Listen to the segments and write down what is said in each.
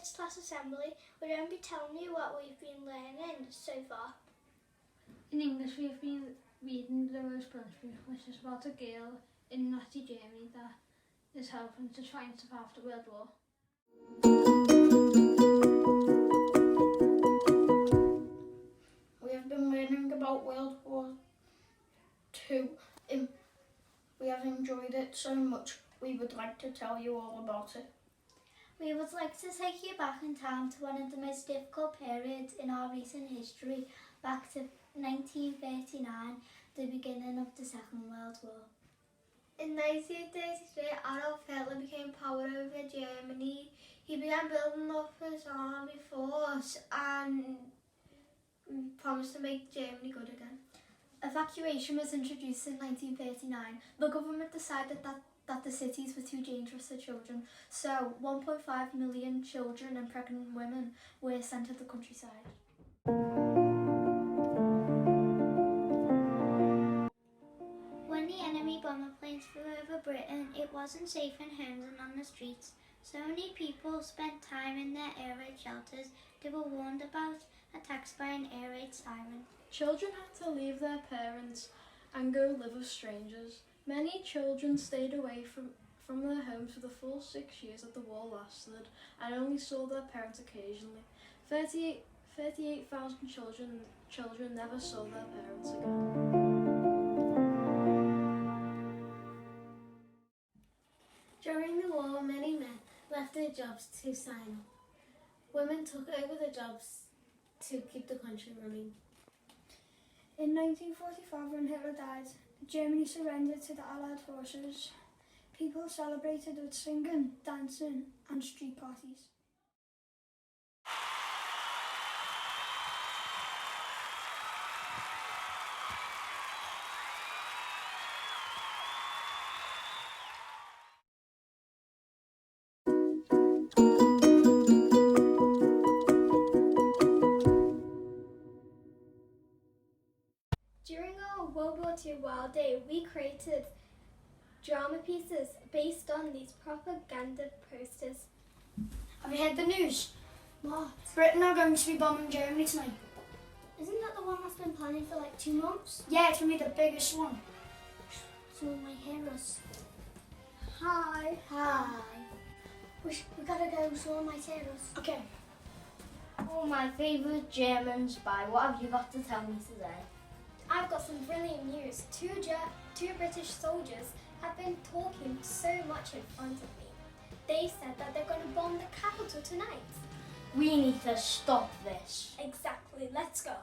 Kids Class Assembly. We're going to be telling you what we've been learning so far. In English we've been reading The Rose Brunswick, which is about a girl in Nazi Germany that is helping to try and survive the World War. We have been learning about World War II. We have enjoyed it so much, we would like to tell you all about it. We would like to take you back in time to one of the most difficult periods in our recent history, back to 1939, the beginning of the Second World War. In 1933, Adolf Hitler became power over Germany. He began building up his army force and promised to make Germany good again. Evacuation was introduced in 1939. The government decided that the cities were too dangerous for children, so 1.5 million children and pregnant women were sent to the countryside. When the enemy bomber planes flew over Britain, it wasn't safe in homes and on the streets. So many people spent time in their air raid shelters. They were warned about attacks by an air raid siren. Children had to leave their parents and go live with strangers. Many children stayed away from their homes for the full 6 years that the war lasted and only saw their parents occasionally. 38,000 children never saw their parents again. During the war, many men left their jobs to sign up. Women took over the jobs to keep the country running. In 1945, when Hitler died, Germany surrendered to the Allied forces. People celebrated with singing, dancing and street parties. During our World War II Wild Day, we created drama pieces based on these propaganda posters. Have you heard the news? What? Britain are going to be bombing Germany tonight. Isn't that the one that's been planning for like 2 months? Yeah, it's going to be the biggest one. So my heroes. Hi. Hi. We gotta go, so my heroes. Okay. Oh, my favourite German spy. What have you got to tell me today? I've got some brilliant news. Two British soldiers have been talking so much in front of me. They said that they're going to bomb the capital tonight. We need to stop this. Exactly, let's go.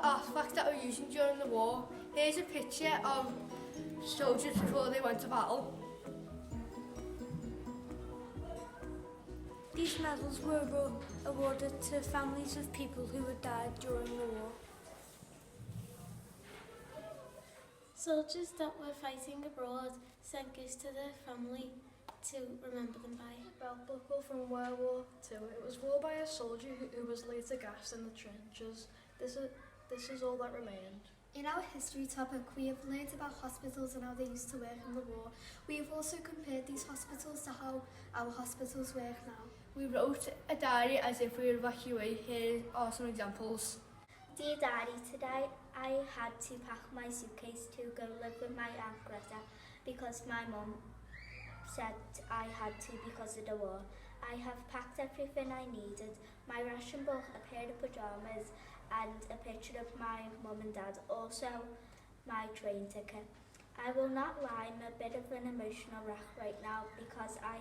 Artifacts that were used during the war. Here's a picture of soldiers before they went to battle. These medals were awarded to families of people who had died during the war. Soldiers that were fighting abroad sent gifts to their family to remember them by. Belt buckle from World War II. It was worn by a soldier who was later gassed in the trenches. This is all that remained. In our history topic, we have learned about hospitals and how they used to work in the war. We have also compared these hospitals to how our hospitals work now. We wrote a diary as if we were evacuated. Here are some examples. Dear Daddy, today I had to pack my suitcase to go live with my Aunt Greta because my mum said I had to because of the war. I have packed everything I needed, my ration book, a pair of pyjamas and a picture of my mum and dad, also my train ticket. I will not lie, I'm a bit of an emotional wreck right now because I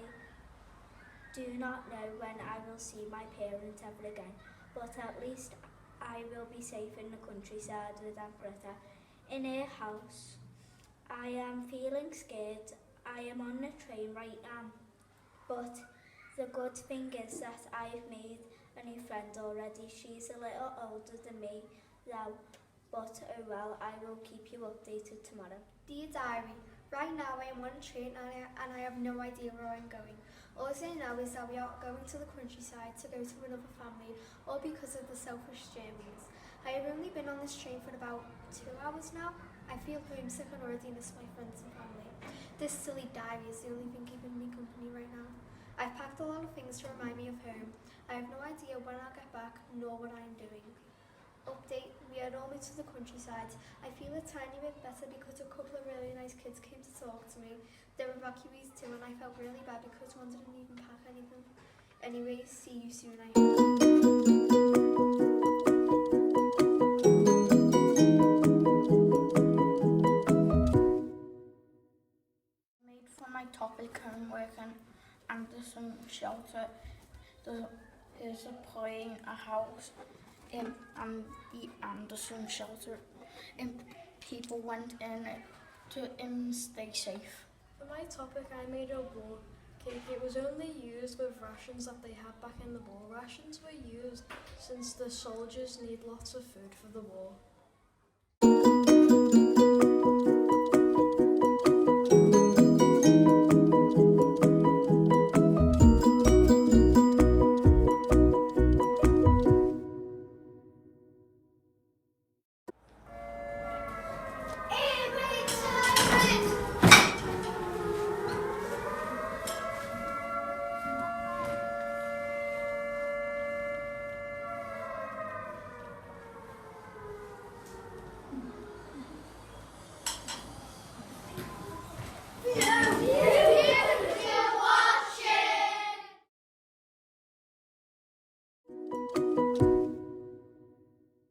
do not know when I will see my parents ever again, but at least I will be safe in the countryside with Aunt Greta. In her house, I am feeling scared. I am on the train right now, but the good thing is that I've made a new friend already. She's a little older than me though, but oh well, I will keep you updated tomorrow. Dear Diary, right now I am on a train and I have no idea where I'm going. All I know is that we are going to the countryside to go to another family, all because of the selfish Germans. I have only been on this train for about 2 hours now. I feel homesick and already miss my friends and family. This silly diary is the only thing keeping me company right now. I've packed a lot of things to remind me of home. I have no idea when I'll get back, nor what I'm doing. Update, we are almost to the countryside. I feel a tiny bit better because a couple of really nice kids came to talk to me. They're evacuees too, and I felt really bad because one didn't even pack anything. Anyways, see you soon, I hope. Made for my topic homework and Anderson Shelter. There's a playing a house and the Anderson Shelter. People went in to stay safe. For my topic, I made a war cake. It was only used with rations that they had back in the war. Rations were used since the soldiers need lots of food for the war.